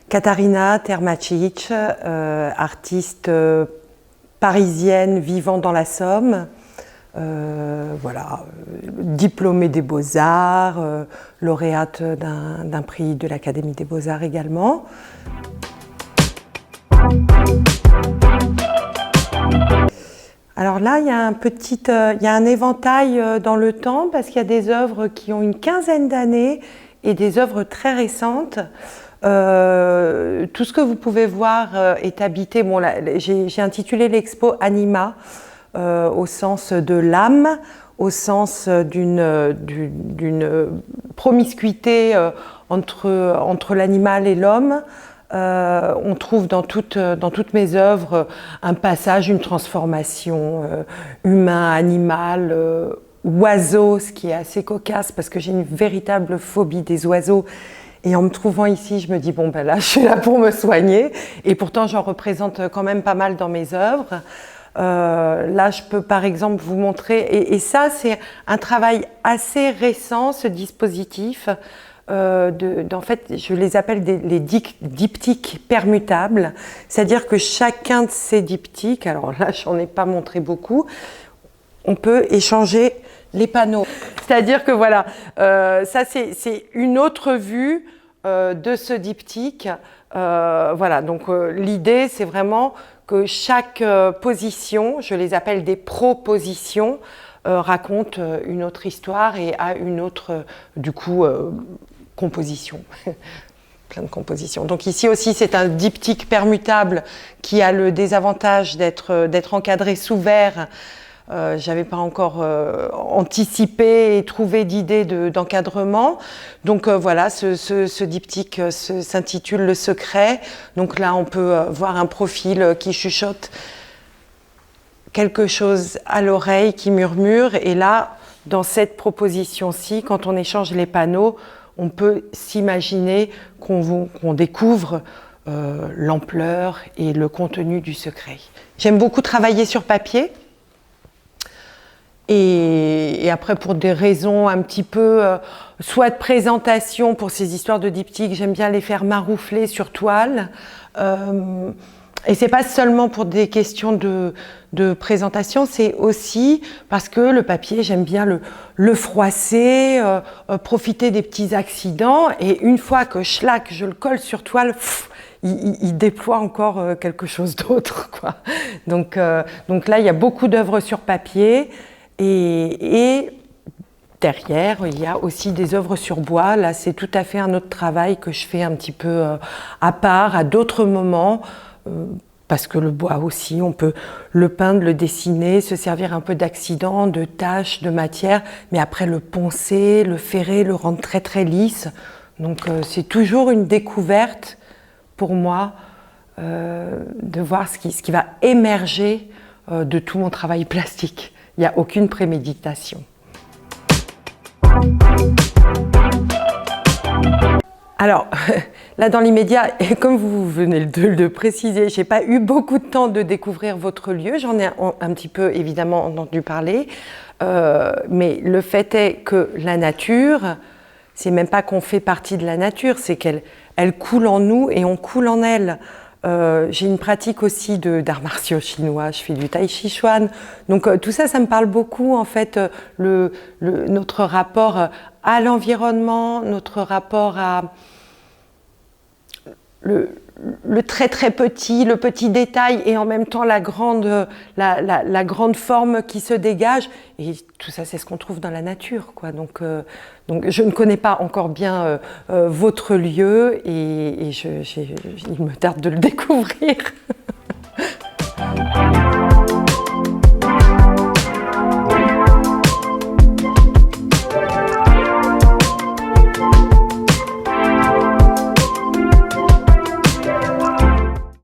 Katarina Termacic, artiste parisienne vivant dans la Somme, voilà, diplômée des Beaux-Arts, lauréate d'un prix de l'Académie des Beaux-Arts également. Alors là, il y a un éventail dans le temps parce qu'il y a des œuvres qui ont une quinzaine d'années et des œuvres très récentes. Tout ce que vous pouvez voir est habité. Bon, j'ai intitulé l'expo Anima au sens de l'âme, au sens d'une promiscuité entre l'animal et l'homme. On trouve dans toutes mes œuvres un passage, une transformation humain-animal, oiseau, ce qui est assez cocasse parce que j'ai une véritable phobie des oiseaux. Et en me trouvant ici, je me dis, bon, ben là, je suis là pour me soigner. Et pourtant, j'en représente quand même pas mal dans mes œuvres. Là, je peux par exemple vous montrer, et ça, c'est un travail assez récent, ce dispositif. En fait, je les appelle les diptyques permutables. C'est-à-dire que chacun de ces diptyques, alors là, j'en ai pas montré beaucoup, on peut échanger les panneaux. C'est-à-dire que voilà, ça c'est une autre vue de ce diptyque. Voilà, donc l'idée c'est vraiment que chaque position, je les appelle des propositions, raconte une autre histoire et a une autre, du coup, composition. Plein de compositions. Donc ici aussi c'est un diptyque permutable qui a le désavantage d'être encadré sous verre. J'avais pas encore anticipé et trouvé d'idées d'encadrement. Donc voilà, ce diptyque s'intitule Le Secret. Donc là, on peut voir un profil qui chuchote quelque chose à l'oreille, qui murmure. Et là, dans cette proposition-ci, quand on échange les panneaux, on peut s'imaginer qu'on découvre l'ampleur et le contenu du secret. J'aime beaucoup travailler sur papier. Et après, pour des raisons un petit peu, soit de présentation pour ces histoires de diptyques, j'aime bien les faire maroufler sur toile. Et c'est pas seulement pour des questions de présentation, c'est aussi parce que le papier, j'aime bien le froisser, profiter des petits accidents. Et une fois que je le colle sur toile, il déploie encore quelque chose d'autre, quoi. Donc là, il y a beaucoup d'œuvres sur papier. Et derrière, il y a aussi des œuvres sur bois. Là, c'est tout à fait un autre travail que je fais un petit peu à part, à d'autres moments, parce que le bois aussi, on peut le peindre, le dessiner, se servir un peu d'accident, de taches, de matière, mais après le poncer, le ferrer, le rendre très très lisse. Donc c'est toujours une découverte pour moi de voir ce qui va émerger de tout mon travail plastique. Il n'y a aucune préméditation. Alors, là dans l'immédiat, comme vous venez de le préciser, je n'ai pas eu beaucoup de temps de découvrir votre lieu. J'en ai un petit peu évidemment entendu parler. Mais le fait est que la nature, c'est même pas qu'on fait partie de la nature, c'est qu'elle coule en nous et on coule en elle. J'ai une pratique aussi d'arts martiaux chinois, je fais du tai chi chuan. Donc tout ça, ça me parle beaucoup en fait, notre rapport à l'environnement, notre rapport à le très très petit, le petit détail et en même temps la grande forme qui se dégage. Et tout ça, c'est ce qu'on trouve dans la nature, quoi. Donc je ne connais pas encore bien votre lieu et il me tarde de le découvrir.